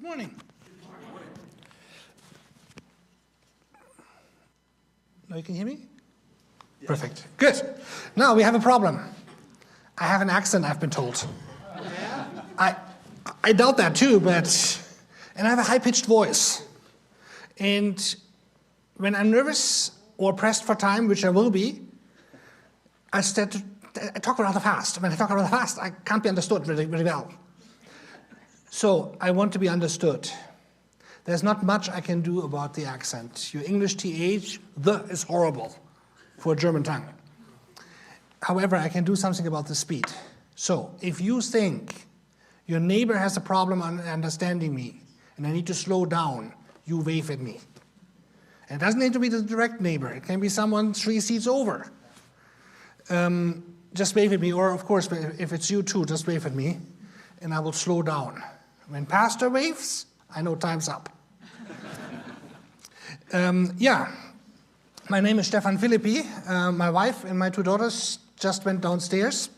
Good morning. Now you can hear me? Yes. Perfect. Good. Now we have a problem. I have an accent, I've been told. I doubt that too, and I have a high-pitched voice. And when I'm nervous or pressed for time, which I will be, I talk rather fast. When I talk rather fast, I can't be understood really, really well. So I want to be understood. There's not much I can do about the accent. Your English TH, the is horrible for a German tongue. However, I can do something about the speed. So if you think your neighbor has a problem understanding me and I need to slow down, you wave at me. And it doesn't need to be the direct neighbor. It can be someone 3 seats over. Just wave at me, or of course, if it's you too, just wave at me, and I will slow down. When pastor waves, I know time's up. My name is Stephan Philippi. My wife and my 2 daughters just went downstairs.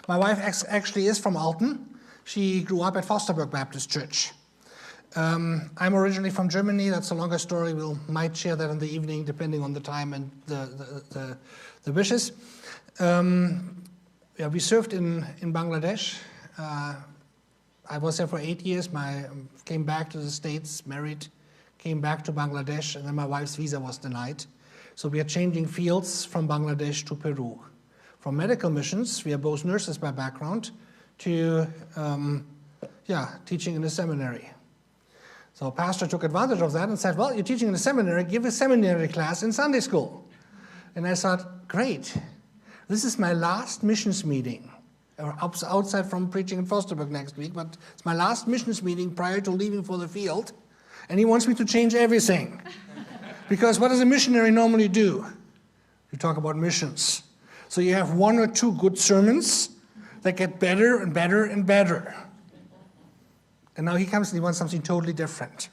My wife actually is from Alten. She grew up at Fosterburg Baptist Church. I'm originally from Germany. That's a longer story. We might share that in the evening, depending on the time and the wishes. We served in Bangladesh. I was there for 8 years. Came back to the States, married, came back to Bangladesh, and then my wife's visa was denied. So we are changing fields from Bangladesh to Peru. From medical missions, we are both nurses by background, to teaching in a seminary. So a pastor took advantage of that and said, well, you're teaching in a seminary, give a seminary class in Sunday school. And I thought, great. This is my last missions meeting, outside from preaching in Fosterburg next week, but it's my last missions meeting prior to leaving for the field, and he wants me to change everything. Because what does a missionary normally do? You talk about missions. So you have 1 or 2 good sermons that get better and better and better. And now he comes and he wants something totally different.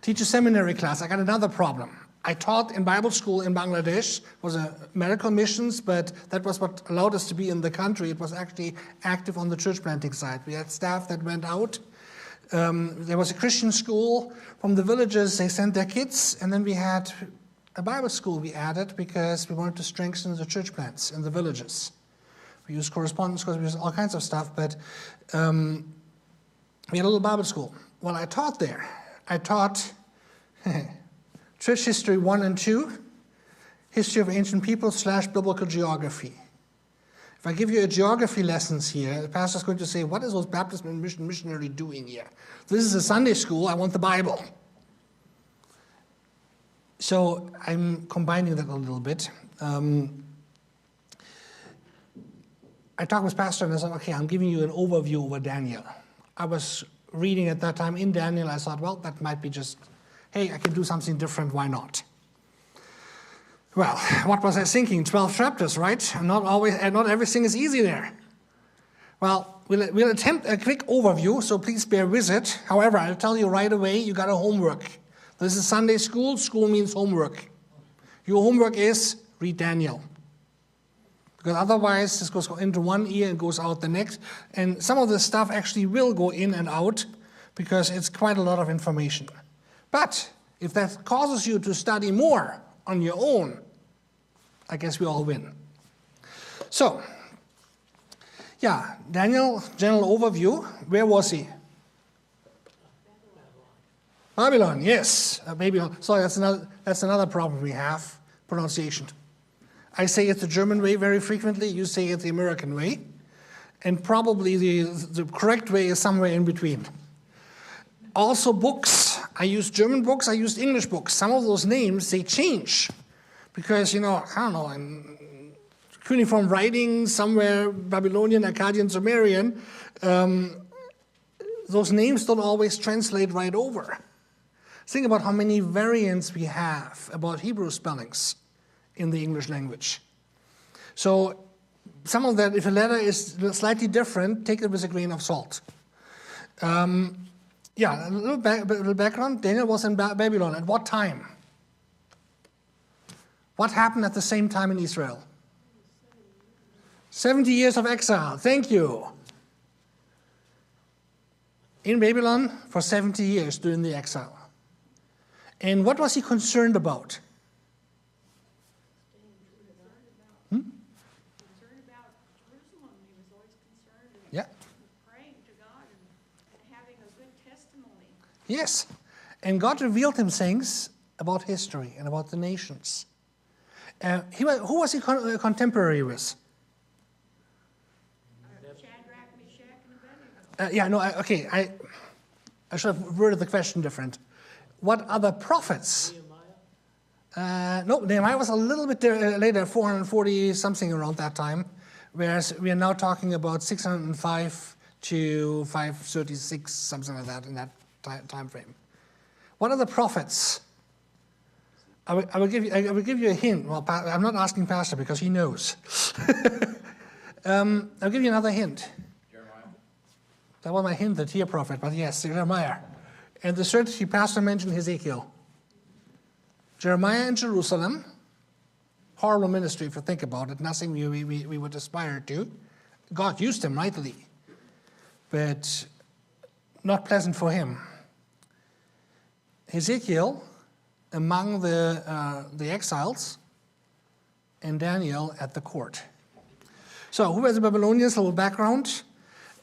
Teach a seminary class. I got another problem. I taught in Bible school in Bangladesh. It was a medical missions, but that was what allowed us to be in the country. It was actually active on the church planting side. We had staff that went out. There was a Christian school from the villages. They sent their kids, and then we had a Bible school we added because we wanted to strengthen the church plants in the villages. We used correspondence because we used all kinds of stuff, but we had a little Bible school. Well, I taught there. I taught Church History 1 and 2, History of Ancient Peoples / Biblical Geography. If I give you a geography lessons here, the pastor's going to say, what is those Baptist missionary doing here? This is a Sunday school, I want the Bible. So I'm combining that a little bit. I talked with pastor and I said, okay, I'm giving you an overview over Daniel. I was reading at that time in Daniel. I thought, well, that might be just, hey, I can do something different. Why not? Well, what was I thinking? 12 chapters, right? Not everything is easy there. Well, we'll attempt a quick overview, so please bear with it. However, I'll tell you right away, you got a homework. This is Sunday school. School means homework. Your homework is read Daniel. Because otherwise, this goes into one ear and goes out the next. And some of the stuff actually will go in and out because it's quite a lot of information. But if that causes you to study more on your own, I guess we all win. So, Daniel, general overview. Where was he? Babylon, yes. Babylon. Sorry, that's another problem we have, pronunciation. I say it the German way very frequently, you say it the American way, and probably the correct way is somewhere in between. Also books, I use German books, I use English books. Some of those names, they change, because, I don't know, in cuneiform writing, somewhere Babylonian, Akkadian, Sumerian, those names don't always translate right over. Think about how many variants we have about Hebrew spellings in the English language. So some of that, if a letter is slightly different, take it with a grain of salt. A little background. Daniel was in Babylon. At what time? What happened at the same time in Israel? 70 years of exile. Thank you. in Babylon for 70 years during the exile. And what was he concerned about? Concerned about Jerusalem. He was always concerned and Yeah. praying to God and having a good testimony. Yes. And God revealed him things about history and about the nations. Who was he contemporary with? Shadrach, Meshach, and Abednego. I should have worded the question different. What other prophets? No, Nehemiah was a little bit later, 440 something around that time, whereas we are now talking about 605 to 536, something like that in that time frame. What are the prophets? I will give you a hint. Well, I'm not asking Pastor because he knows. I'll give you another hint. Jeremiah. That was my hint, the tear prophet, but yes, Jeremiah. And the third, Pastor mentioned Ezekiel. Jeremiah in Jerusalem, horrible ministry if you think about it, nothing we would aspire to. God used him mightily, but not pleasant for him. Ezekiel among the exiles, and Daniel at the court. So who were the Babylonians? A little background.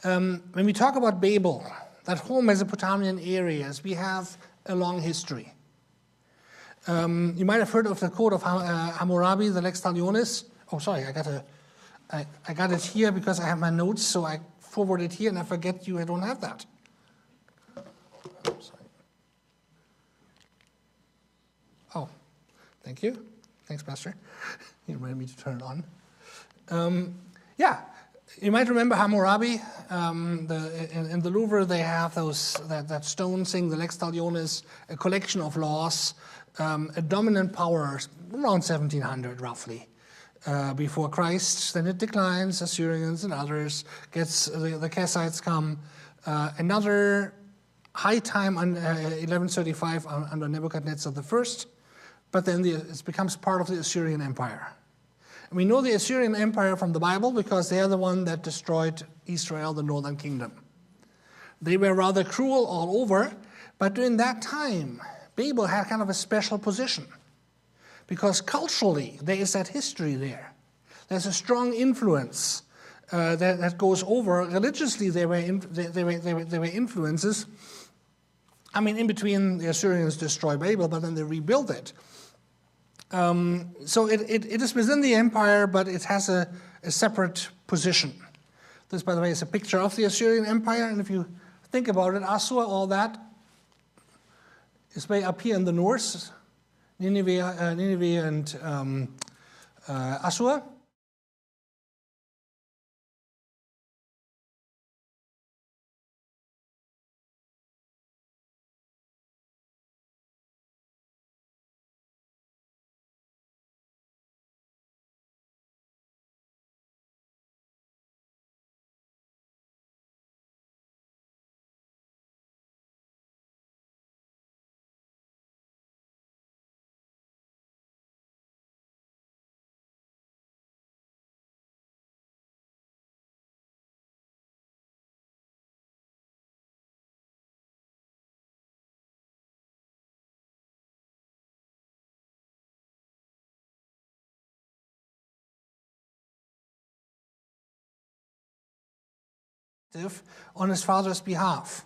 When we talk about Babel, that whole Mesopotamian areas, we have a long history. You might have heard of the quote of Hammurabi, the Lex Talionis. Oh, sorry, I got it here because I have my notes, so I forward it here and I forget I don't have that. Sorry. Oh, thank you. Thanks, Pastor. You reminded me to turn it on. You might remember Hammurabi. In the Louvre, they have that stone thing, the Lex Talionis, a collection of laws, a dominant power around 1700, roughly, before Christ. Then it declines, Assyrians and others, the Kassites come. Another high time on 1135 under Nebuchadnezzar I, but then it becomes part of the Assyrian Empire. And we know the Assyrian Empire from the Bible because they are the one that destroyed Israel, the northern kingdom. They were rather cruel all over, but during that time, Babel had kind of a special position because culturally there is that history there. There's a strong influence that goes over. Religiously, there were influences. I mean, in between, the Assyrians destroyed Babel, but then they rebuilt it. So it is within the empire, but it has a separate position. This, by the way, is a picture of the Assyrian Empire, and if you think about it, Assur, all that, is way up here in the north, Nineveh and Assur. On his father's behalf.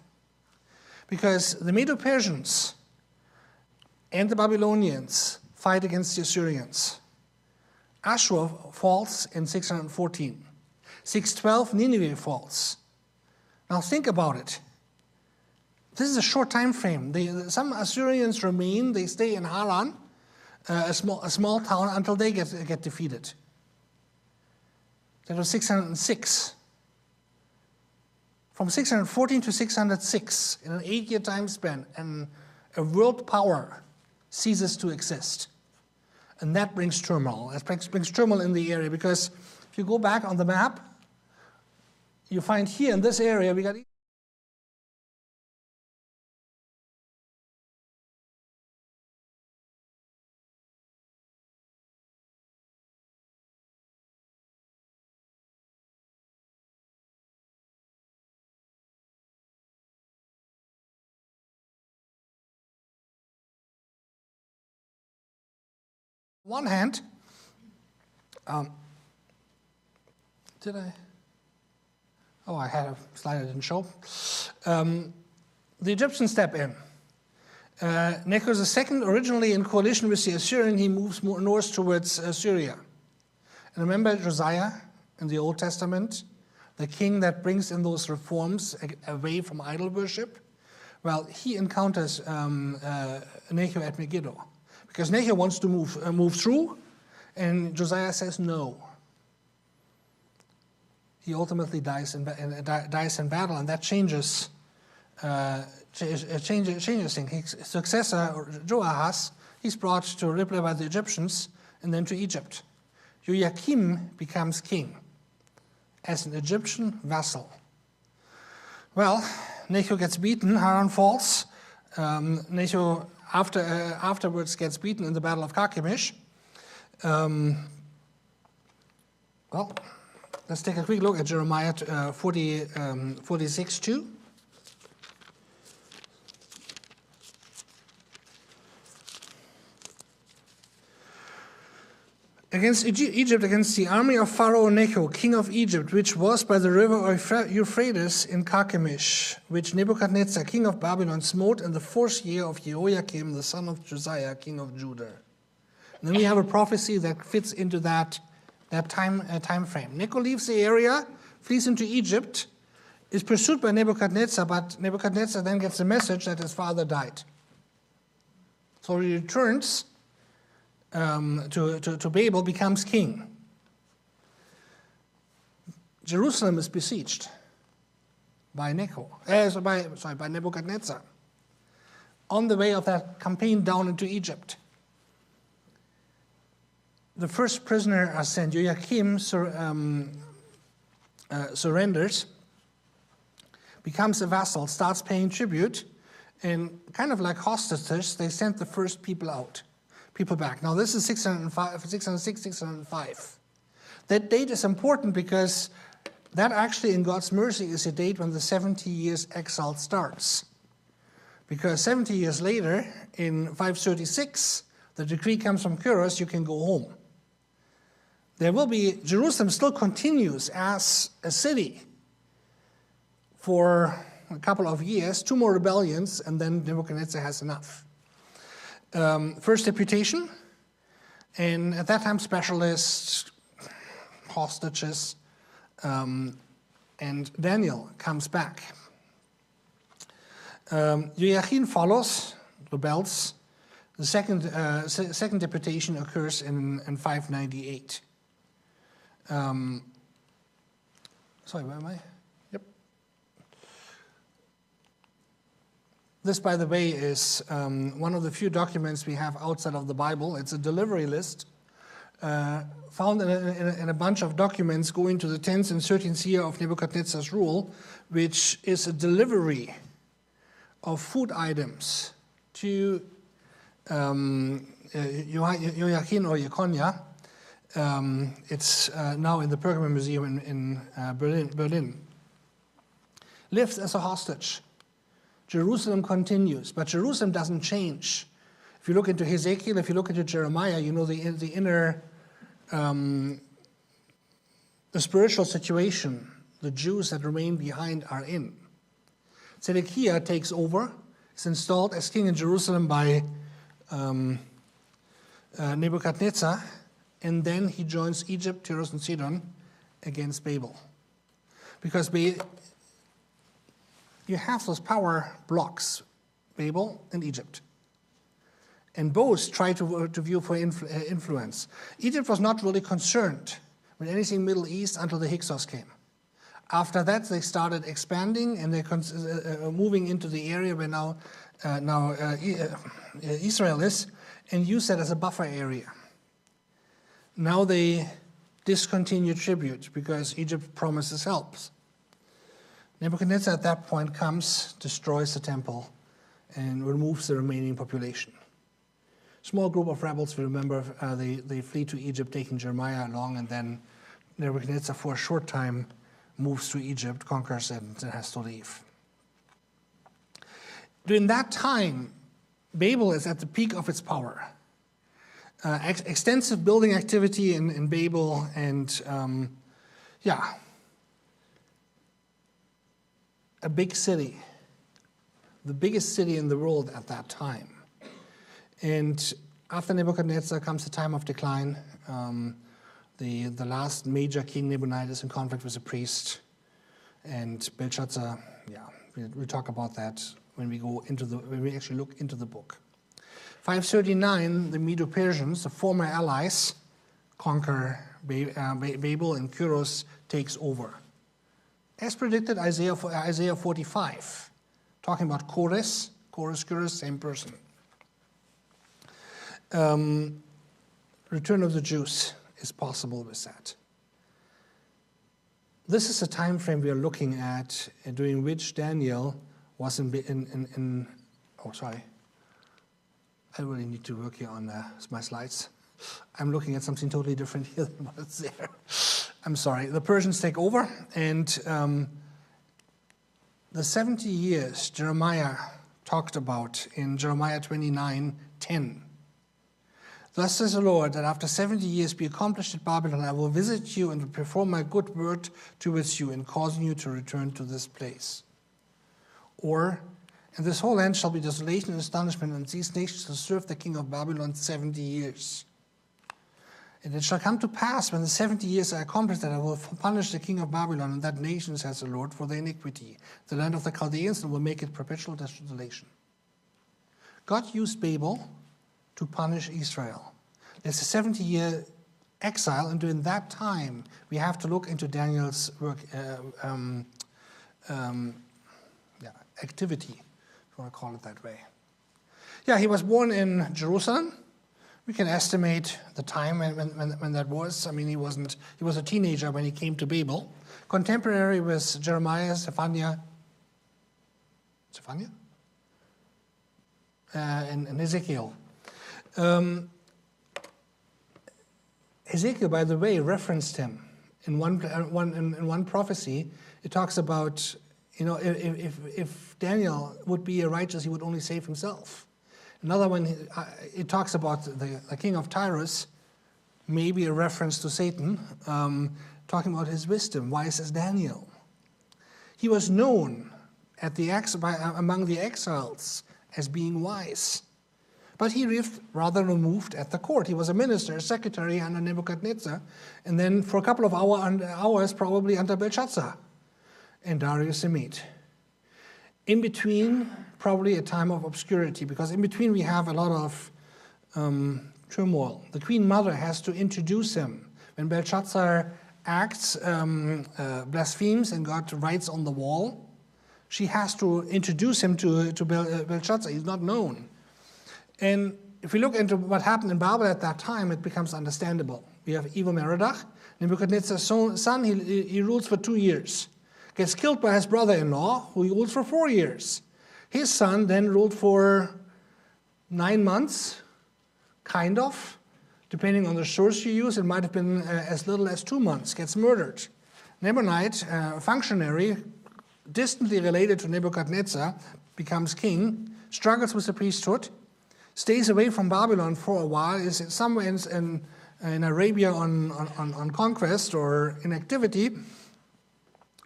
Because the Medo-Persians and the Babylonians fight against the Assyrians. Ashur falls in 614. 612, Nineveh falls. Now think about it. This is a short time frame. Some Assyrians remain, they stay in Haran, a small town, until they get defeated. That was 606. From 614 to 606, in an 8-year time span, and a world power ceases to exist. And that brings turmoil. It brings turmoil in the area, because if you go back on the map, you find here in this area, we got One hand, did I? Oh, I had a slide I didn't show. The Egyptians step in. Necho II, originally in coalition with the Assyrian, he moves more north towards Syria. And remember Josiah in the Old Testament, the king that brings in those reforms away from idol worship? Well, he encounters Necho at Megiddo, because Necho wants to move through, and Josiah says no. He ultimately dies in battle, and that changes things. His successor, Joahaz, he's brought to Riblah by the Egyptians and then to Egypt. Joachim becomes king as an Egyptian vassal. Well, Necho gets beaten, Haran falls. Necho afterwards gets beaten in the Battle of Carchemish. Well, let's take a quick look at Jeremiah 46:2. Against Egypt, against the army of Pharaoh Necho, king of Egypt, which was by the river Euphrates in Carchemish, which Nebuchadnezzar, king of Babylon, smote in the 4th year of Jehoiakim, the son of Josiah, king of Judah. And then we have a prophecy that fits into that time frame. Necho leaves the area, flees into Egypt, is pursued by Nebuchadnezzar, but Nebuchadnezzar then gets the message that his father died. So he returns to Babel, becomes king. Jerusalem is besieged by Nebuchadnezzar on the way of that campaign down into Egypt. The first prisoner are sent. Joachim surrenders, becomes a vassal, starts paying tribute, and kind of like hostages, they sent the first people back. Now this is 606, 605. That date is important because that actually in God's mercy is a date when the 70 years exile starts. Because 70 years later, in 536, the decree comes from Kyros, you can go home. Jerusalem still continues as a city for a couple of years, 2 more rebellions, and then Nebuchadnezzar has enough. First deputation, and at that time specialists, hostages, and Daniel comes back. Joachim follows, rebels. The second deputation occurs in 598. Sorry, where am I? Yep. This, by the way, is one of the few documents we have outside of the Bible. It's a delivery list found in a bunch of documents going to the 10th and 13th year of Nebuchadnezzar's rule, which is a delivery of food items to Joachim or Jekonia. It's now in the Pergamon Museum in Berlin. Lives as a hostage. Jerusalem continues, but Jerusalem doesn't change. If you look into Ezekiel, if you look into Jeremiah, you know the inner, the spiritual situation the Jews that remain behind are in. Zedekiah takes over, is installed as king in Jerusalem by Nebuchadnezzar, and then he joins Egypt, Tyrus, and Sidon against Babel. Because you have those power blocks, Babel and Egypt. And both try to view for influence. Egypt was not really concerned with anything Middle East until the Hyksos came. After that, they started expanding and they're moving into the area where now Israel is, and use that as a buffer area. Now they discontinue tribute because Egypt promises help. Nebuchadnezzar at that point comes, destroys the temple, and removes the remaining population. Small group of rebels, we remember, they flee to Egypt, taking Jeremiah along, and then Nebuchadnezzar for a short time moves to Egypt, conquers it, and has to leave. During that time, Babel is at the peak of its power. extensive building activity in Babel, and a big city, the biggest city in the world at that time. And after Nebuchadnezzar comes the time of decline. The last major king, Nebuchadnezzar, is in conflict with a priest, and Belshazzar. We'll talk about that when we actually look into the book. 539, the Medo-Persians, the former allies, conquer Babel, and Kyros takes over. As predicted, Isaiah 45, talking about Kyros, same person. Return of the Jews is possible with that. This is the time frame we are looking at, during which Daniel was I really need to work here on my slides. I'm looking at something totally different here than what's there. I'm sorry. The Persians take over, and the 70 years Jeremiah talked about in Jeremiah 29:10. Thus says the Lord, that after 70 years be accomplished at Babylon, I will visit you and will perform my good word towards you in causing you to return to this place. Or, and this whole land shall be desolation and astonishment, and these nations shall serve the king of Babylon 70 years. And it shall come to pass, when the 70 years are accomplished, that I will punish the king of Babylon and that nation, says the Lord, for their iniquity, the land of the Chaldeans, and will make it perpetual desolation. God used Babel to punish Israel. There's a 70-year exile, and during that time, we have to look into Daniel's work, activity, if you want to call it that way. He was born in Jerusalem. We can estimate the time when that was. I mean, he was a teenager when he came to Babel. Contemporary with Jeremiah, Stephan, and Ezekiel. Ezekiel, by the way, referenced him in one prophecy. It talks about, if Daniel would be a righteous, he would only save himself. Another one, it talks about the king of Tyrus, maybe a reference to Satan, talking about his wisdom, wise as Daniel. He was known among the exiles as being wise. But he lived rather removed at the court. He was a minister, a secretary under Nebuchadnezzar, and then for a couple of hours probably under Belshazzar and Darius the Mede. In between, probably a time of obscurity, because in between we have a lot of turmoil. The queen mother has to introduce him. When Belshazzar acts, blasphemes, and God writes on the wall, she has to introduce him to Belshazzar. He's not known. And if we look into what happened in Babel at that time, it becomes understandable. We have evil Merodach, Nebuchadnezzar's son, he rules for 2 years. Gets killed by his brother-in-law, who rules for 4 years. His son then ruled for 9 months, kind of. Depending on the source you use, it might have been as little as 2 months, gets murdered. Nebonite, a functionary, distantly related to Nebuchadnezzar, becomes king, struggles with the priesthood, stays away from Babylon for a while, is somewhere in Arabia on conquest or in activity,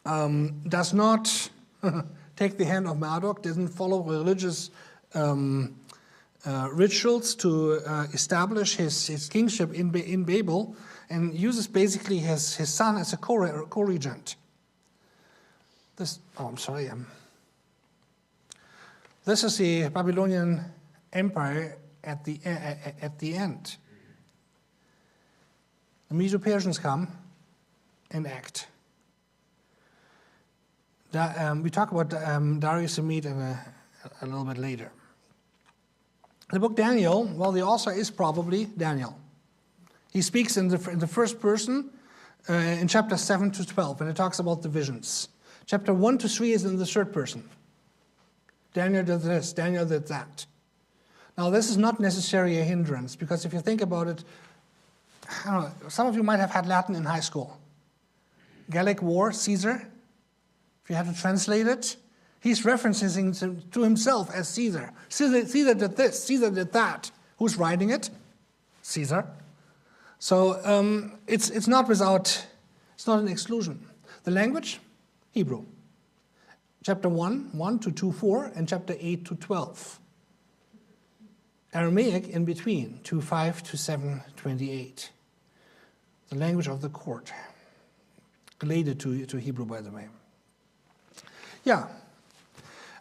does not take the hand of Marduk, doesn't follow religious rituals to establish his kingship in Babel, and uses basically his son as a co-regent. This is the Babylonian Empire at the end. The Medo-Persians come and act. We talk about Darius the Mede a little bit later. The book Daniel, well, the author is probably Daniel. He speaks in the first person in chapter 7 to 12, and it talks about the visions. Chapter 1 to 3 is in the third person. Daniel did this, Daniel did that. Now, this is not necessarily a hindrance, because if you think about it, I don't know, some of you might have had Latin in high school. Gallic War, Caesar, if you had to translate it, he's referencing to himself as Caesar. Caesar did this, Caesar did that. Who's writing it? Caesar. So it's not an exclusion. The language, Hebrew. Chapter 1 to 2:4, and chapter 8 to 12. Aramaic in between, 2:5 to 7:28. The language of the court. Related to Hebrew, by the way. Yeah.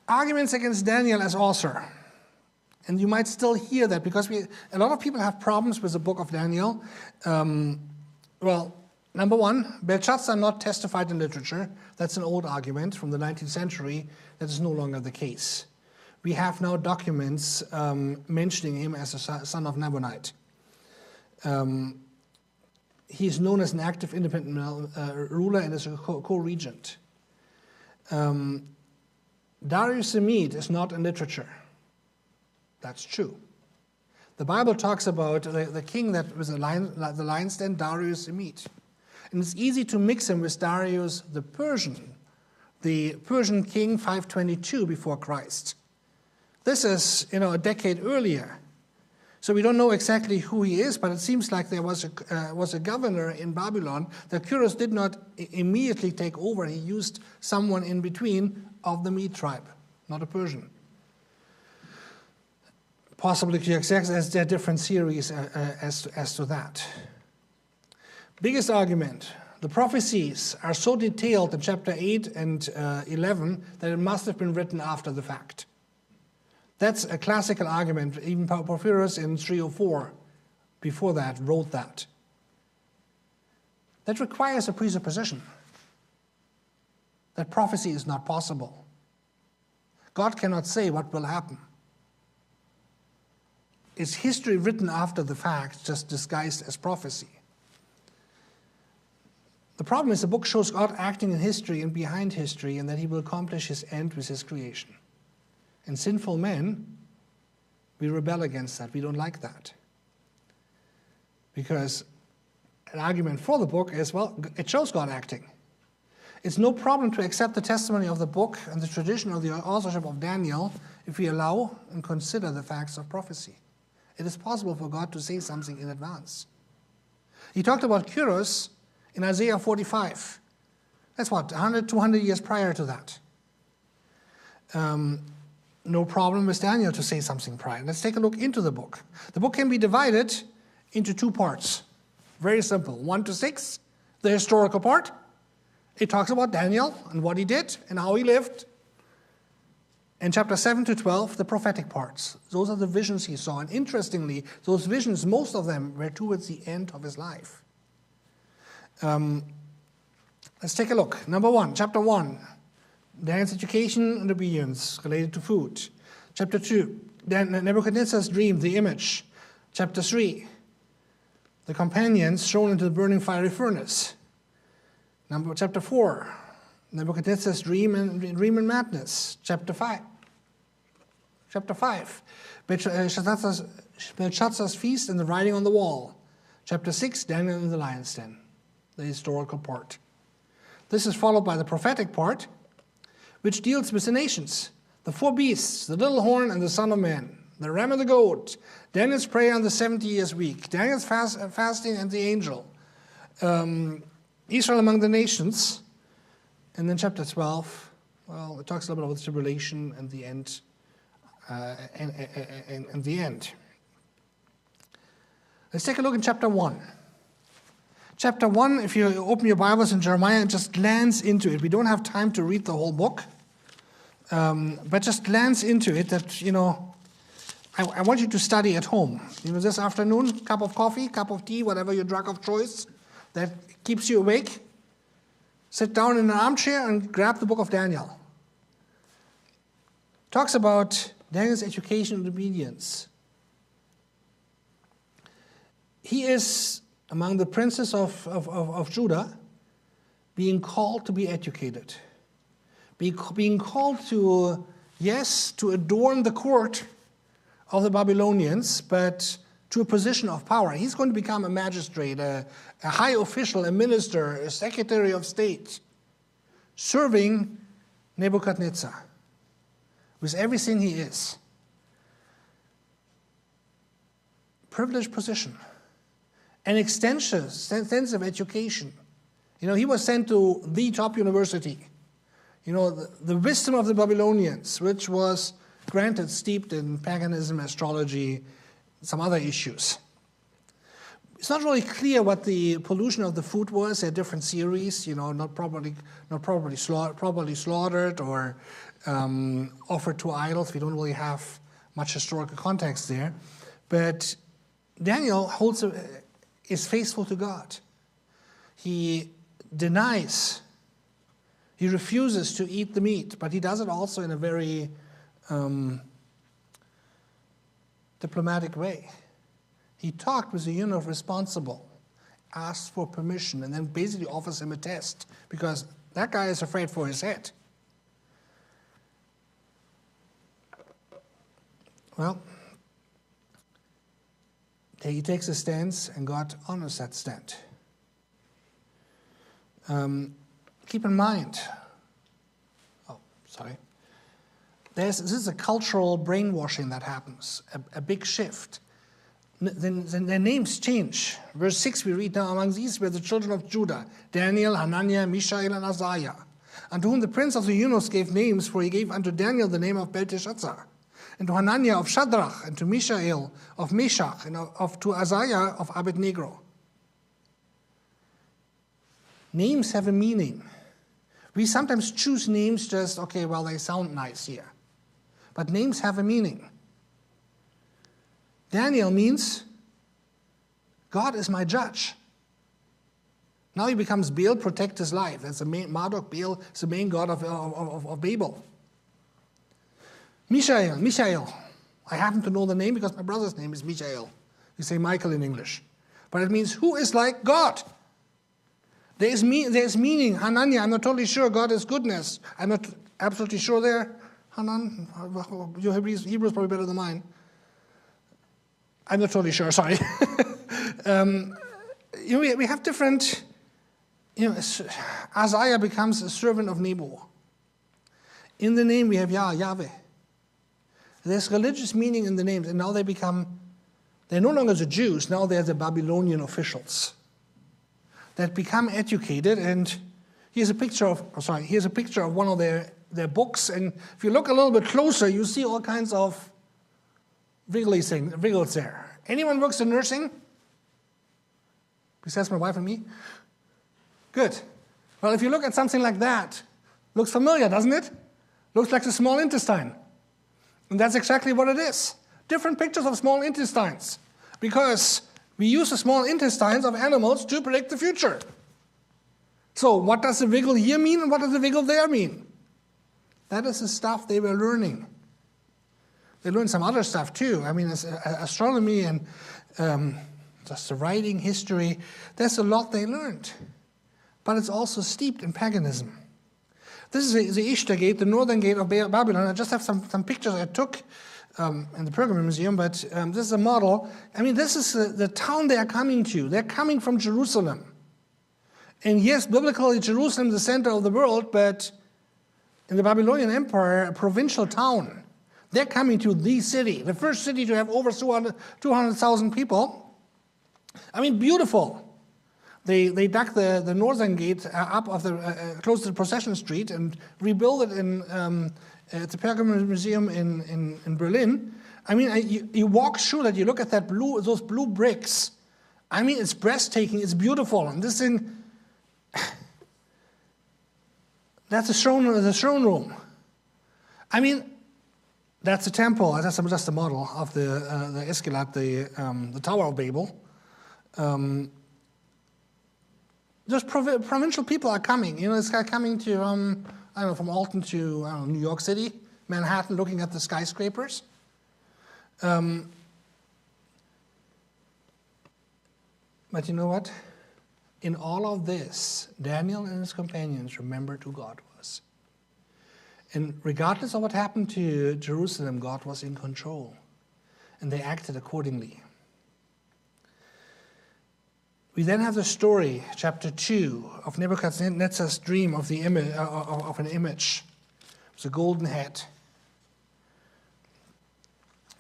Arguments against Daniel as author. And you might still hear that because a lot of people have problems with the book of Daniel. Well, number one, Belshazzar not testified in literature. That's an old argument from the 19th century. That is no longer the case. We have now documents mentioning him as a son of Nabonide. He is known as an active independent ruler and as a co-regent. Darius the Mede is not in literature. That's true. The Bible talks about the king that was the lion's den, Darius the Mede. And it's easy to mix him with Darius the Persian king 522 before Christ. This is, a decade earlier. So we don't know exactly who he is, but it seems like there was a governor in Babylon that Cyrus did not immediately take over. He used someone in between of the Mede tribe, not a Persian. Possibly as there are different theories as to that. Biggest argument, the prophecies are so detailed in chapter 8 and 11 that it must have been written after the fact. That's a classical argument. Even Porphyrius in 304, before that, wrote that. That requires a presupposition that prophecy is not possible. God cannot say what will happen. Is history written after the fact, just disguised as prophecy? The problem is the book shows God acting in history and behind history, and that he will accomplish his end with his creation. And sinful men, we rebel against that. We don't like that. Because an argument for the book is, well, it shows God acting. It's no problem to accept the testimony of the book and the tradition of the authorship of Daniel if we allow and consider the facts of prophecy. It is possible for God to say something in advance. He talked about Cyrus in Isaiah 45. That's 100, 200 years prior to that. No problem with Daniel to say something prior. Let's take a look into the book. The book can be divided into two parts. Very simple. 1 to 6, the historical part. It talks about Daniel and what he did and how he lived. And chapter 7 to 12, the prophetic parts. Those are the visions he saw. And interestingly, those visions, most of them were towards the end of his life. Let's take a look. Number 1, chapter 1. Daniel's education and obedience related to food. Chapter 2, Nebuchadnezzar's dream, the image. Chapter 3, the companions thrown into the burning fiery furnace. Chapter 4, Nebuchadnezzar's dream and madness. Chapter 5, Belshazzar's feast and the writing on the wall. Chapter 6, Daniel in the lion's den, the historical part. This is followed by the prophetic part, which deals with the nations, the 4 beasts, the little horn and the Son of Man, the ram and the goat, Daniel's prayer on the 70 years week, Daniel's fasting and the angel, Israel among the nations, and then chapter 12, well, it talks a little bit about the tribulation and the end, and the end. Let's take a look in chapter 1. Chapter 1, if you open your Bibles in Jeremiah and just glance into it, we don't have time to read the whole book, but just glance into it that, I want you to study at home. This afternoon, cup of coffee, cup of tea, whatever your drug of choice that keeps you awake. Sit down in an armchair and grab the book of Daniel. Talks about Daniel's education and obedience. He is among the princes of Judah, being called to be educated, being called to, yes, to adorn the court of the Babylonians, but to a position of power. He's going to become a magistrate, a high official, a minister, a secretary of state, serving Nebuchadnezzar with everything he is. Privileged position. an extensive education. He was sent to the top university. The wisdom of the Babylonians, which was granted steeped in paganism, astrology, some other issues. It's not really clear what the pollution of the food was. There are different theories, not properly slaughtered or offered to idols. We don't really have much historical context there. But Daniel is faithful to God. He denies, he refuses to eat the meat, but he does it also in a very diplomatic way. He talked with the eunuch responsible, asked for permission, and then basically offers him a test, because that guy is afraid for his head. Well, he takes a stance, and God honors that stand. Keep in mind, this is a cultural brainwashing that happens, a big shift. Then their names change. Verse 6 we read, now among these were the children of Judah, Daniel, Hananiah, Mishael, and Azariah, unto whom the prince of the eunuchs gave names, for he gave unto Daniel the name of Belteshazzar, and to Hananiah of Shadrach, and to Mishael of Meshach, and to Azariah of Abednego. Names have a meaning. We sometimes choose names just, they sound nice here. But names have a meaning. Daniel means, God is my judge. Now he becomes Baal, protect his life. That's the main, Marduk, Baal is the main god of Babel. Mishael. I happen to know the name because my brother's name is Mishael. You say Michael in English. But it means, who is like God? There's meaning. Hananiah, I'm not totally sure. God is goodness. I'm not absolutely sure there. Hanan, your Hebrew is probably better than mine. I'm not totally sure, sorry. We have different, Isaiah becomes a servant of Nebo. In the name we have Yahweh. There's religious meaning in the names, and now they're no longer the Jews, now they're the Babylonian officials that become educated. And here's a picture of one of their books, and if you look a little bit closer, you see all kinds of wriggles there. Anyone works in nursing? Besides my wife and me? Good. Well, if you look at something like that, looks familiar, doesn't it? Looks like the small intestine. And that's exactly what it is. Different pictures of small intestines. Because we use the small intestines of animals to predict the future. So what does the wiggle here mean, and what does the wiggle there mean? That is the stuff they were learning. They learned some other stuff too. I mean, astronomy and just the writing, history. There's a lot they learned. But it's also steeped in paganism. This is the Ishtar Gate, the northern gate of Babylon. I just have some pictures I took in the Pergamum Museum, but this is a model. I mean, this is the town they are coming to. They're coming from Jerusalem. And yes, biblically, Jerusalem is the center of the world, but in the Babylonian Empire, a provincial town. They're coming to the city, the first city to have over 200,000 people. I mean, beautiful. They dug the northern gate up of the close to the Procession Street and rebuilt it at the Pergamum Museum in Berlin. I mean, you walk through that, you look at those blue bricks. I mean, it's breathtaking, it's beautiful. And this thing, that's the throne room. I mean, that's the temple. That's just a model of the Escalat, the Tower of Babel. Just provincial people are coming. This guy coming to, from Alton to, New York City, Manhattan, looking at the skyscrapers. But you know what? In all of this, Daniel and his companions remembered who God was. And regardless of what happened to Jerusalem, God was in control. And they acted accordingly. We then have the story, chapter 2, of Nebuchadnezzar's dream of of an image. It's a golden head,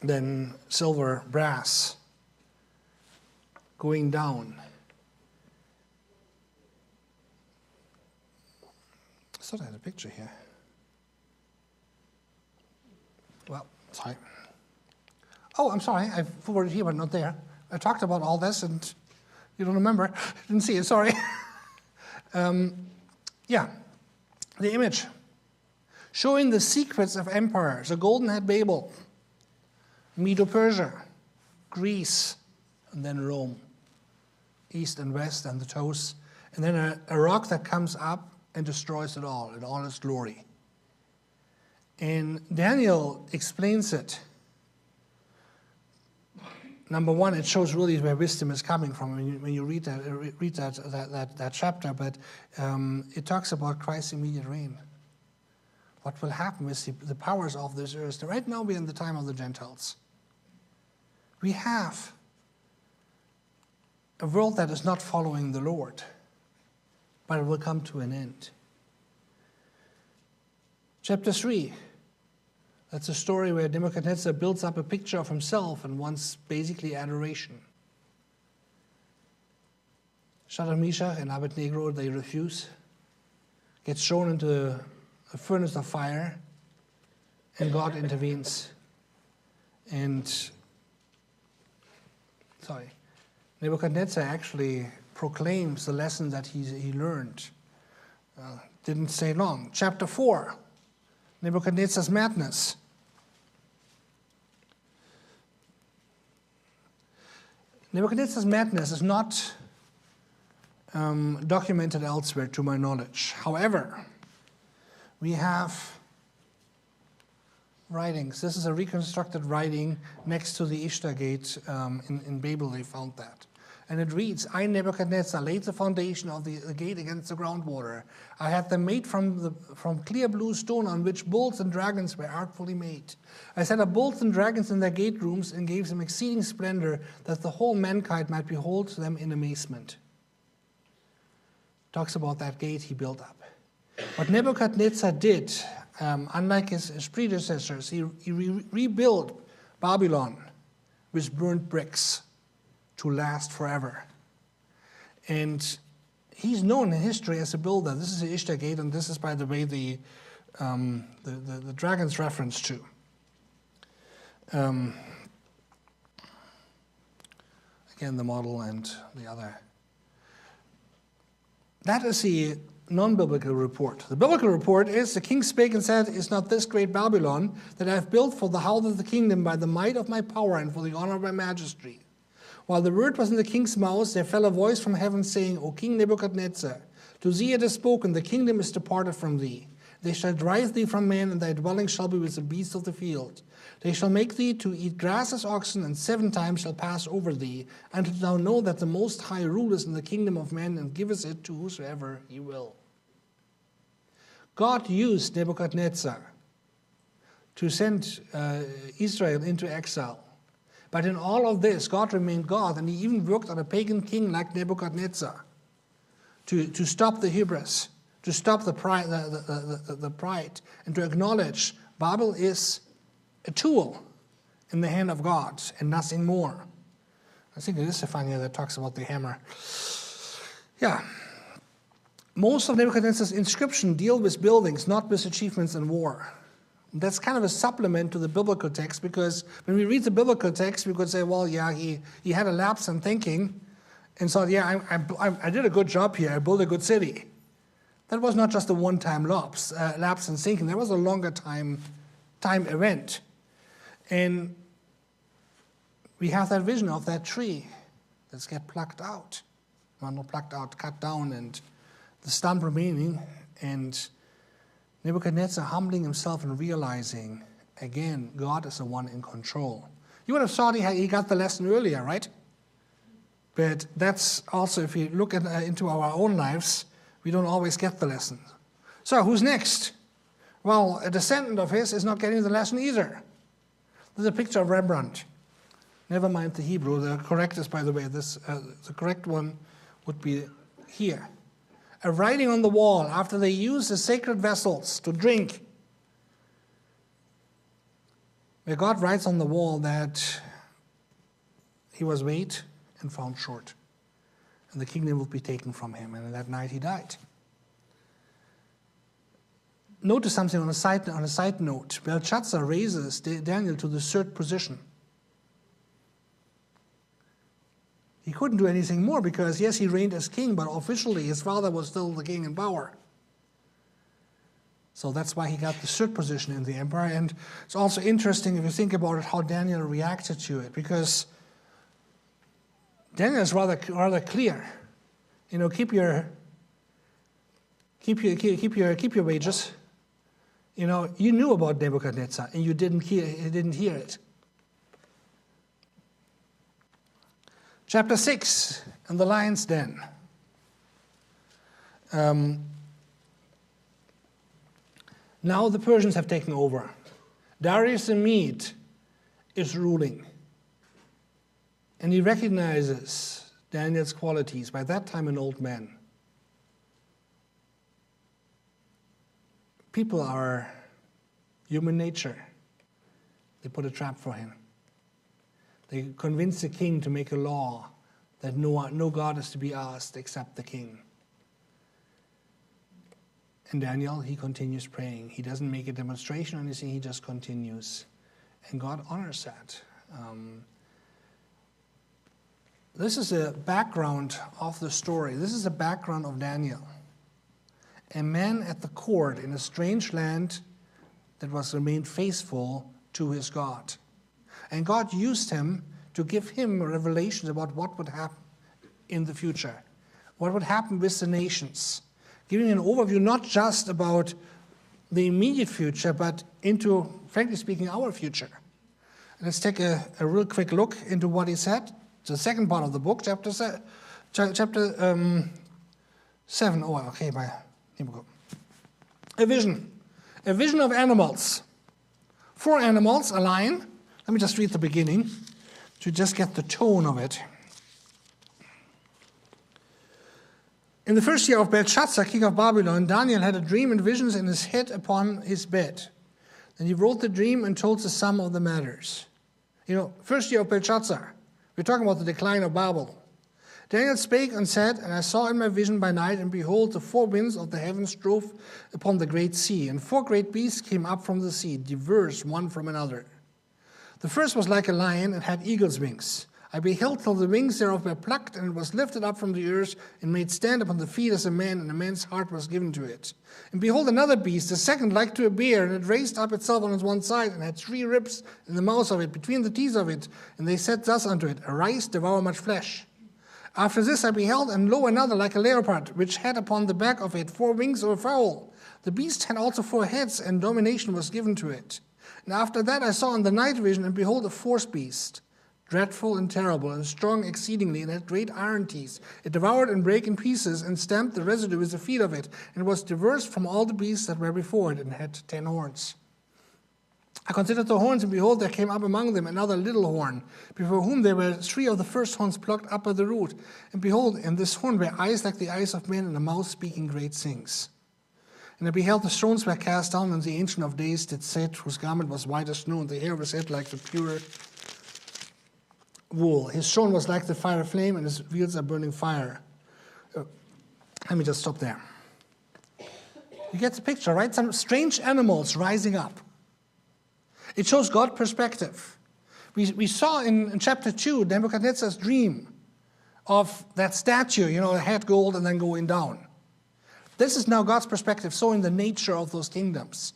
then silver, brass. going down. I thought I had a picture here. Well, sorry. Oh, I'm sorry. I forwarded here, but not there. I talked about all this, and you don't remember. Didn't see it. Sorry. Yeah, the image showing the secrets of empires: the golden head Babel, Medo-Persia, Greece, and then Rome, east and west, and the toes, and then a rock that comes up and destroys it all in all its glory. And Daniel explains it. Number one, it shows really where wisdom is coming from when you read that chapter. But it talks about Christ's immediate reign. What will happen with the powers of this earth? Right now, we're in the time of the Gentiles. We have a world that is not following the Lord, but it will come to an end. Chapter 3. That's a story where Nebuchadnezzar builds up a picture of himself and wants basically adoration. Shadrach, Meshach, and Abednego, they refuse. Gets thrown into a furnace of fire, and God intervenes. Nebuchadnezzar actually proclaims the lesson that he learned. Didn't stay long. Chapter 4. Nebuchadnezzar's madness. Nebuchadnezzar's madness is not documented elsewhere to my knowledge. However, we have writings. This is a reconstructed writing next to the Ishtar Gate in Babel. They found that. And it reads, I, Nebuchadnezzar, laid the foundation of the gate against the groundwater. I had them made from clear blue stone on which bulls and dragons were artfully made. I set up bulls and dragons in their gate rooms and gave them exceeding splendor, that the whole mankind might behold them in amazement. Talks about that gate he built up. What Nebuchadnezzar did, unlike his predecessors, he rebuilt Babylon with burnt bricks to last forever. And he's known in history as a builder. This is the Ishtar Gate, and this is, by the way, the dragon's reference to. Again, the model and the other. That is the non-biblical report. The biblical report is, the king spake and said, is not this great Babylon that I have built for the house of the kingdom by the might of my power and for the honor of my majesty? While the word was in the king's mouth, there fell a voice from heaven saying, O King Nebuchadnezzar, to thee it is spoken, the kingdom is departed from thee. They shall drive thee from men, and thy dwelling shall be with the beasts of the field. They shall make thee to eat grass as oxen, and 7 times shall pass over thee, until thou know that the Most High ruleth in the kingdom of men, and giveth it to whosoever he will. God used Nebuchadnezzar to send Israel into exile. But in all of this, God remained God, and he even worked on a pagan king like Nebuchadnezzar to stop the hubris, to stop the pride, and to acknowledge Babel is a tool in the hand of God and nothing more. I think it is Stephan here that talks about the hammer. Yeah. Most of Nebuchadnezzar's inscription deal with buildings, not with achievements in war. That's kind of a supplement to the biblical text, because when we read the biblical text, we could say, well, yeah, he had a lapse in thinking, and so, yeah, I did a good job here. I built a good city. That was not just a one-time lapse in thinking. That was a longer time event. And we have that vision of that tree that's get plucked out. Well, not plucked out, cut down, and the stump remaining, and Nebuchadnezzar humbling himself and realizing, again, God is the one in control. You would have thought he got the lesson earlier, right? But that's also, if you look into our own lives, we don't always get the lesson. So who's next? Well, a descendant of his is not getting the lesson either. There's a picture of Rembrandt. Never mind the Hebrew. The correct is, by the way, the correct one would be here. A writing on the wall after they used the sacred vessels to drink, where God writes on the wall that he was weighed and found short. And the kingdom will be taken from him. And that night he died. Notice something on a side note. Belshazzar raises Daniel to the third position. He couldn't do anything more because, yes, he reigned as king, but officially his father was still the king in power. So that's why he got the third position in the empire. And it's also interesting if you think about it, how Daniel reacted to it, because Daniel is rather clear. You know, keep your wages. You know, you knew about Nebuchadnezzar and you didn't hear it. Chapter 6, and the lion's den. Now the Persians have taken over. Darius the Mede is ruling. And he recognizes Daniel's qualities, by that time an old man. People are human nature. They put a trap for him. They convince the king to make a law that no god is to be asked except the king. And Daniel, he continues praying. He doesn't make a demonstration or anything, he just continues. And God honors that. This is a background of the story. This is a background of Daniel. A man at the court in a strange land that was remained faithful to his God. And God used him to give him revelations about what would happen in the future, what would happen with the nations, giving an overview not just about the immediate future, but into, frankly speaking, our future. Let's take a real quick look into what he said. The second part of the book, chapter 7. Oh, okay, here we go. A vision of animals. 4 animals, a lion. Let me just read the beginning to just get the tone of it. In the first year of Belshazzar, king of Babylon, Daniel had a dream and visions in his head upon his bed. Then he wrote the dream and told the sum of the matters. You know, first year of Belshazzar. We're talking about the decline of Babel. Daniel spake and said, and I saw in my vision by night, and behold, the 4 winds of the heavens drove upon the great sea, and 4 great beasts came up from the sea, diverse one from another. The first was like a lion, and had eagle's wings. I beheld till the wings thereof were plucked, and it was lifted up from the earth, and made stand upon the feet as a man, and a man's heart was given to it. And behold, another beast, the second like to a bear, and it raised up itself on its one side, and had 3 ribs in the mouth of it, between the teeth of it. And they said thus unto it, Arise, devour much flesh. After this I beheld, and lo, another like a leopard, which had upon the back of it 4 wings of a fowl. The beast had also 4 heads, and domination was given to it. And after that I saw in the night vision, and behold, a 4th beast, dreadful and terrible, and strong exceedingly, and had great iron teeth. It devoured and brake in pieces, and stamped the residue with the feet of it, and was diverse from all the beasts that were before it, and had 10 horns. I considered the horns, and behold, there came up among them another little horn, before whom there were 3 of the first horns plucked up by the root. And behold, in this horn were eyes like the eyes of men, and a mouth speaking great things. And I beheld the thrones were cast down, and the Ancient of Days did sit, whose garment was white as snow, and the hair of his head like the pure wool. His throne was like the fire flame, and his wheels are burning fire. Let me just stop there. You get the picture, right? Some strange animals rising up. It shows God's perspective. We saw in chapter 2 Nebuchadnezzar's dream of that statue, you know, the head gold and then going down. This is now God's perspective, showing the nature of those kingdoms.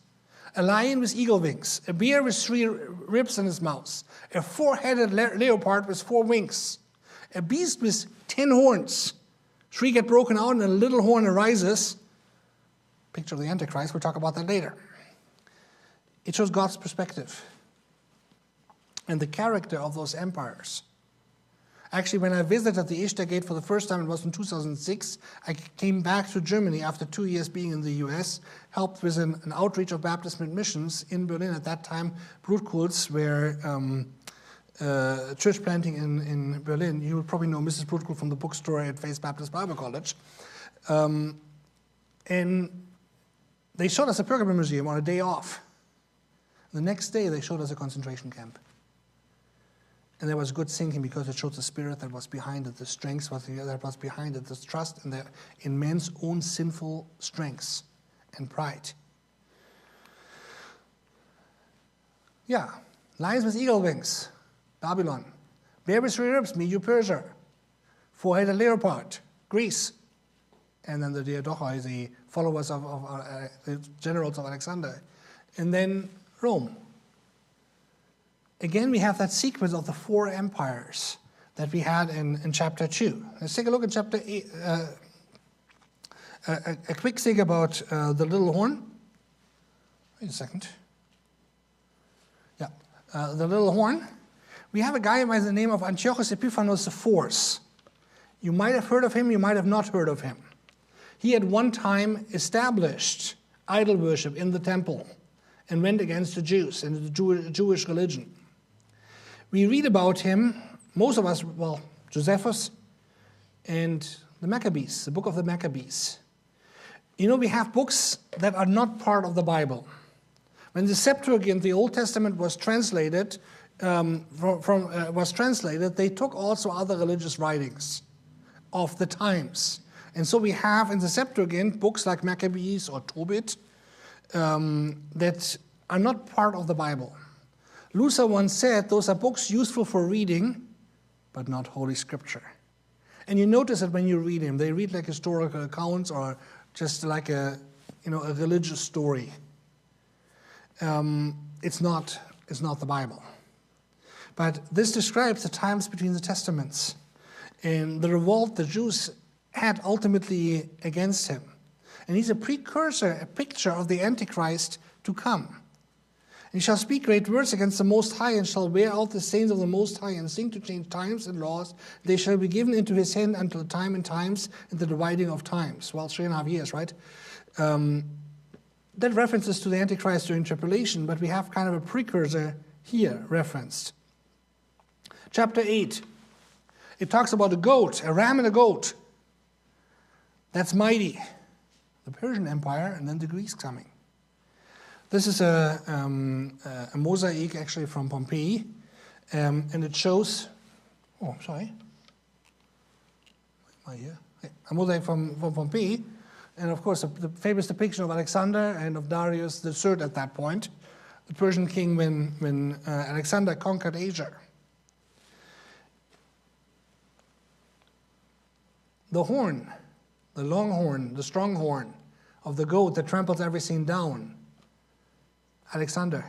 A lion with eagle wings, a bear with 3 ribs in his mouth, a 4-headed leopard with 4 wings, a beast with 10 horns. 3 get broken out and a little horn arises. Picture of the Antichrist, we'll talk about that later. It shows God's perspective and the character of those empires. Actually, when I visited the Ishtar Gate for the first time, it was in 2006, I came back to Germany after 2 years being in the US, helped with an outreach of Baptist missions in Berlin. At that time, Brutkults were church planting in Berlin. You will probably know Mrs. Brutkult from the bookstore at Faith Baptist Bible College. And they showed us a Pergamum museum on a day off. The next day, they showed us a concentration camp. And there was good thinking because it showed the spirit that was behind it, the strength that was behind it, the trust in men's own sinful strengths and pride. Yeah, lions with eagle wings, Babylon. Bear with 3 ribs, Medo-Persia. 4-headed leopard, Greece. And then the Diadochoi, the followers of the generals of Alexander. And then Rome. Again, we have that sequence of the 4 empires that we had in chapter 2. Let's take a look at chapter 8. A quick thing about the little horn. Wait a second. Yeah, the little horn. We have a guy by the name of Antiochus Epiphanes IV. You might have heard of him, you might have not heard of him. He at one time established idol worship in the temple and went against the Jews and the Jewish religion. We read about him, most of us, well, Josephus and the Maccabees, the book of the Maccabees. You know, we have books that are not part of the Bible. When the Septuagint, the Old Testament, was translated, they took also other religious writings of the times. And so we have in the Septuagint books like Maccabees or Tobit that are not part of the Bible. Luther once said those are books useful for reading, but not Holy Scripture. And you notice that when you read them, they read like historical accounts or just like a religious story. It's not the Bible. But this describes the times between the Testaments and the revolt the Jews had ultimately against him. And he's a precursor, a picture of the Antichrist to come. And he shall speak great words against the Most High, and shall wear out the saints of the Most High, and sing to change times and laws. They shall be given into his hand until time and times, and the dividing of times. Well, 3.5 years, right? That references to the Antichrist during tribulation, but we have kind of a precursor here referenced. Chapter 8. It talks about a goat, a ram and a goat. That's mighty. The Persian Empire, and then the Greeks coming. This is a mosaic actually from Pompeii, and it shows, a mosaic from Pompeii, and of course the famous depiction of Alexander and of Darius III at that point, the Persian king when Alexander conquered Asia. The horn, the long horn, the strong horn of the goat that tramples everything down. Alexander.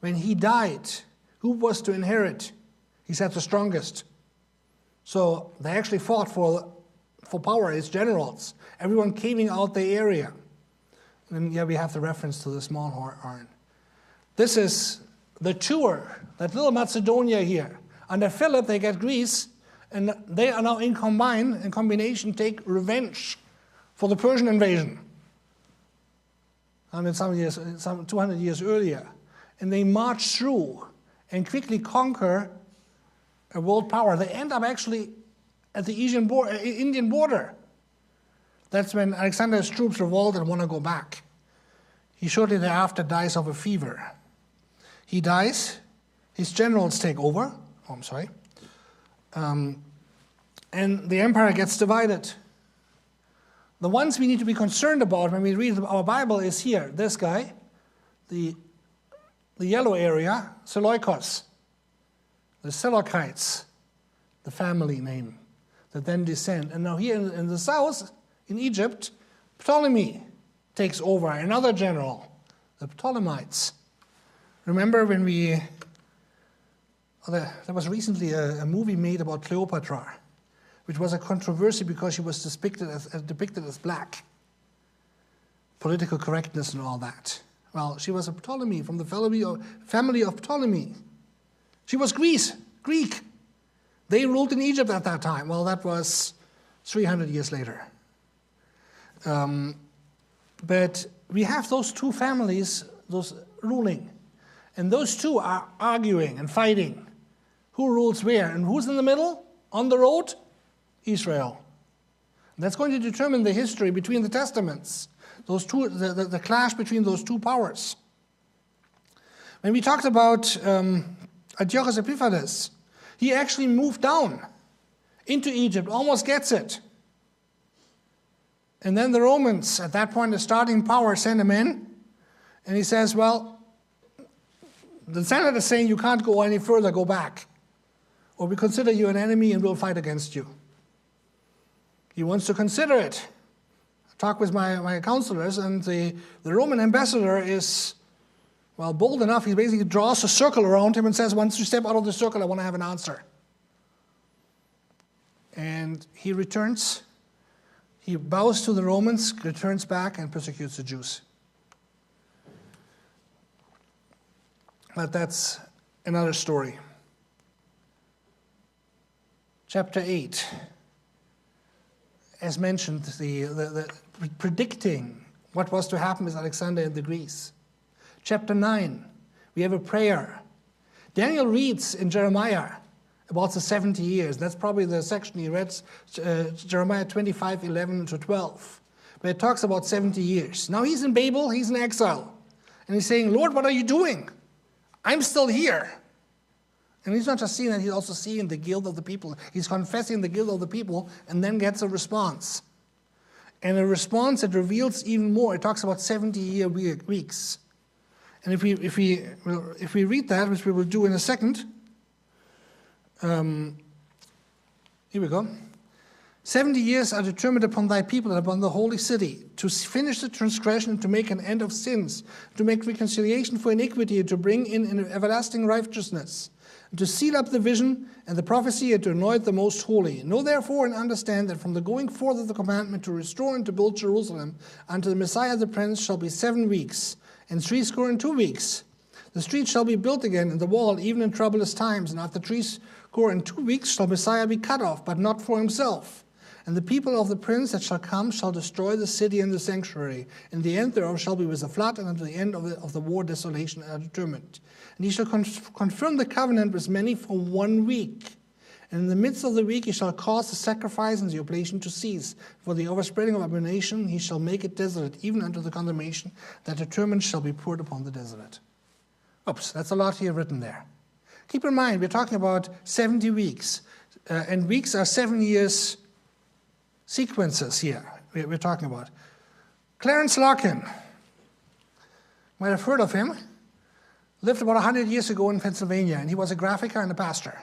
When he died, who was to inherit? He said the strongest. So they actually fought for power as generals. Everyone caving out the area. And we have the reference to the small horn. This is the tour, that little Macedonia here. Under Philip, they get Greece, and they are now in combination, take revenge for the Persian invasion. 200 years earlier. And they march through and quickly conquer a world power. They end up actually at the Indian border. That's when Alexander's troops revolt and want to go back. He shortly thereafter dies of a fever. He dies, his generals take over. And the empire gets divided. The ones we need to be concerned about when we read our Bible is here. This guy, the yellow area, Seleucus, the Seleucites, the family name that then descend. And now here in the south, in Egypt, Ptolemy takes over, another general, the Ptolemites. Remember when there was recently a movie made about Cleopatra, which was a controversy because she was depicted as black. Political correctness and all that. Well, she was a Ptolemy from the family of Ptolemy. She was Greek. They ruled in Egypt at that time. Well, that was 300 years later. But we have those two families, those ruling. And those two are arguing and fighting. Who rules where? And who's in the middle? On the road? Israel. That's going to determine the history between the testaments, those two, the clash between those two powers. When we talked about Antiochus Epiphanes, He actually moved down into Egypt, almost gets it. And then the Romans, at that point, the starting power, send him in. And he says, well, the Senate is saying you can't go any further, go back. Or we consider you an enemy and we'll fight against you. He wants to consider it. I talked with my counselors, and the Roman ambassador is, well, bold enough. He basically draws a circle around him and says, once you step out of the circle, I want to have an answer. And he returns. He bows to the Romans, returns back, and persecutes the Jews. But that's another story. Chapter 8. As mentioned, the predicting what was to happen with Alexander and the Greeks. Chapter 9, we have a prayer. Daniel reads in Jeremiah about the 70 years. That's probably the section he read, Jeremiah 25, 11 to 12, where it talks about 70 years. Now he's in Babel, he's in exile. And he's saying, Lord, what are you doing? I'm still here. And he's not just seeing that, he's also seeing the guilt of the people. He's confessing the guilt of the people and then gets a response. And a response that reveals even more. It talks about 70-year weeks. And if we read that, which we will do in a second, here we go. 70 years are determined upon thy people and upon the holy city, to finish the transgression, to make an end of sins, to make reconciliation for iniquity, to bring in everlasting righteousness, to seal up the vision and the prophecy, and to anoint the most holy. Know therefore and understand that from the going forth of the commandment to restore and to build Jerusalem unto the Messiah the Prince shall be 7 weeks, and 62 weeks. The street shall be built again, and the wall, even in troublous times. And after 62 weeks shall Messiah be cut off, but not for himself. And the people of the prince that shall come shall destroy the city and the sanctuary. And the end thereof shall be with a flood, and unto the end of the war desolation are determined. And he shall confirm the covenant with many for 1 week. And in the midst of the week he shall cause the sacrifice and the oblation to cease. For the overspreading of abomination he shall make it desolate, even unto the condemnation that determined shall be poured upon the desolate. Oops, that's a lot here written there. Keep in mind, we're talking about 70 weeks. And weeks are 7 years sequences here we're talking about. Clarence Larkin, might have heard of him, lived about 100 years ago in Pennsylvania, and he was a graphicer and a pastor.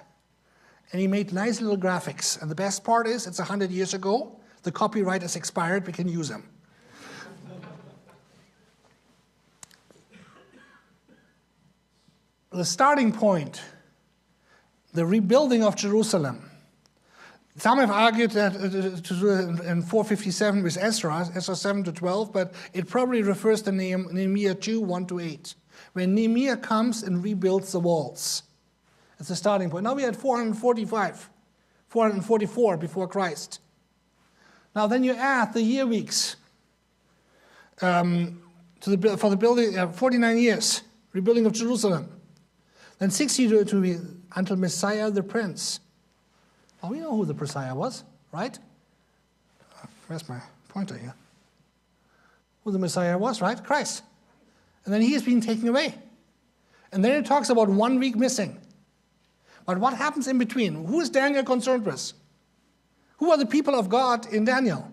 And he made nice little graphics. And the best part is, it's 100 years ago, the copyright is expired, we can use them. The starting point, the rebuilding of Jerusalem. Some have argued that to do it in 457 with Ezra 7 to 12, but it probably refers to Nehemiah 2, 1 to 8, when Nehemiah comes and rebuilds the walls. It's the starting point. Now we had 444 before Christ. Now then you add the year weeks for the building, 49 years, rebuilding of Jerusalem. Then 60 to be until Messiah the Prince. Well, we know who the Messiah was, right? Where's my pointer here? Who the Messiah was, right? Christ. And then he has been taken away. And then it talks about 1 week missing. But what happens in between? Who is Daniel concerned with? Who are the people of God in Daniel?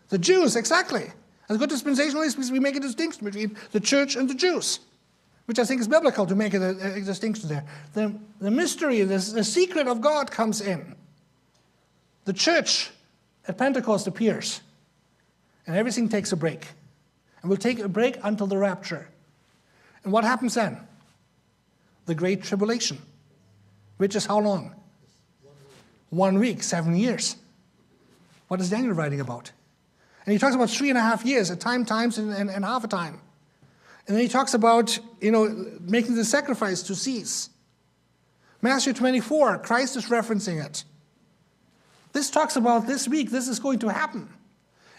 The Jews, exactly. As good dispensationalists, we make a distinction between the church and the Jews, which I think is biblical to make a distinction there. The mystery, the secret of God comes in. The church at Pentecost appears, and everything takes a break. And we'll take a break until the rapture. And what happens then? The Great Tribulation, which is how long? 1 week, 7 years. What is Daniel writing about? And he talks about 3.5 years, a time, times, and half a time. And then he talks about, making the sacrifice to cease. Matthew 24, Christ is referencing it. This talks about this week, this is going to happen.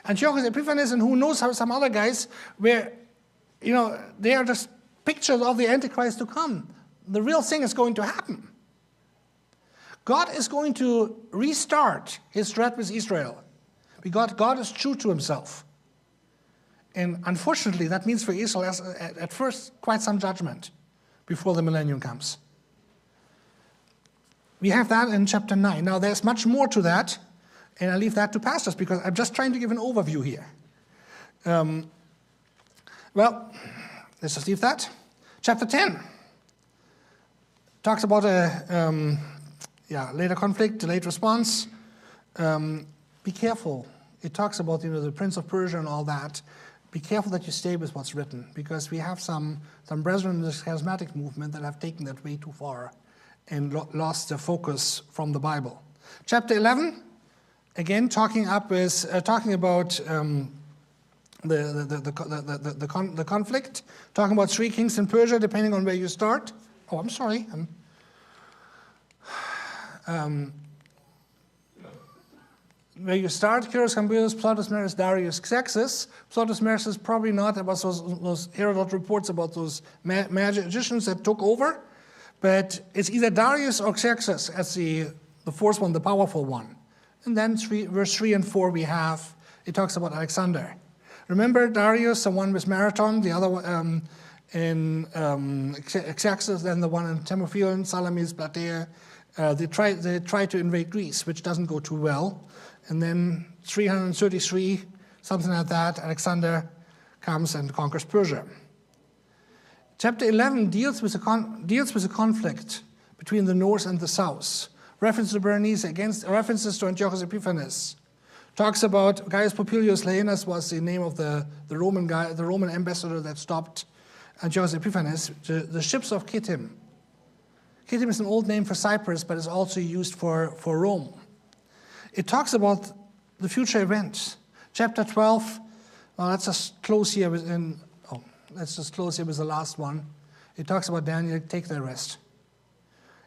Antiochus Epiphanes and who knows how some other guys where, they are just pictures of the Antichrist to come. The real thing is going to happen. God is going to restart his threat with Israel. Because God is true to himself. And unfortunately, that means for Israel, at first, quite some judgment. before the millennium comes. We have that in chapter 9. Now, there's much more to that, and I leave that to pastors because I'm just trying to give an overview here. Well, let's just leave that. Chapter 10 talks about a later conflict, delayed response. Be careful. It talks about the Prince of Persia and all that. Be careful that you stay with what's written, because we have some brethren in the charismatic movement that have taken that way too far and lost their focus from the Bible. Chapter 11, again talking about the conflict, talking about 3 kings in Persia, depending on where you start. Oh, I'm sorry. Where you start, Kyros, Cambyses, Plautus, Maris, Darius, Xerxes. Plautus, Maris is probably not. There was those Herodot reports about those magicians that took over. But it's either Darius or Xerxes as the fourth one, the powerful one. And then verse 3 and 4 it talks about Alexander. Remember Darius, the one with Marathon, the other one in Xerxes, then the one in Thermopylae, Salamis, Plataea. They try to invade Greece, which doesn't go too well. And then 333, something like that, Alexander comes and conquers Persia. Chapter 11 deals with a conflict between the north and the south. References to Berenice references to Antiochus Epiphanes. Talks about Gaius Popilius Laenas was the name of the Roman ambassador that stopped Antiochus Epiphanes. The ships of Kittim. Kittim is an old name for Cyprus, but is also used for Rome. It talks about the future events. Chapter 12, let's just close here with the last one. It talks about Daniel, take their rest.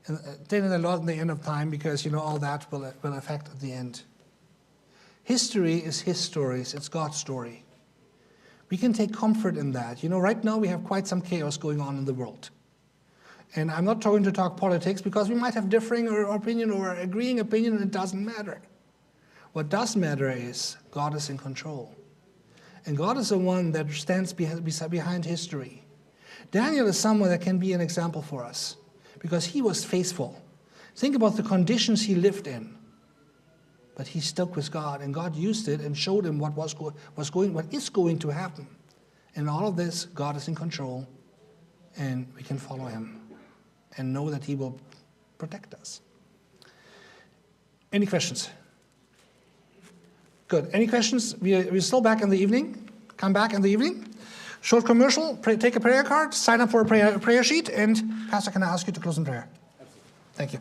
And taking a lot in the end of time, because all that will affect at the end. History is his stories. It's God's story. We can take comfort in that. Right now we have quite some chaos going on in the world. And I'm not going to talk politics, because we might have differing opinion or agreeing opinion, and it doesn't matter. What does matter is God is in control. And God is the one that stands behind history. Daniel is someone that can be an example for us, because he was faithful. Think about the conditions he lived in. But he stuck with God, and God used it and showed him what is going to happen. In all of this, God is in control, and we can follow him and know that he will protect us. Any questions? Good. Any questions? We're still back in the evening. Come back in the evening. Short commercial. Take a prayer card. Sign up for a prayer sheet. And Pastor, can I ask you to close in prayer? Absolutely. Thank you.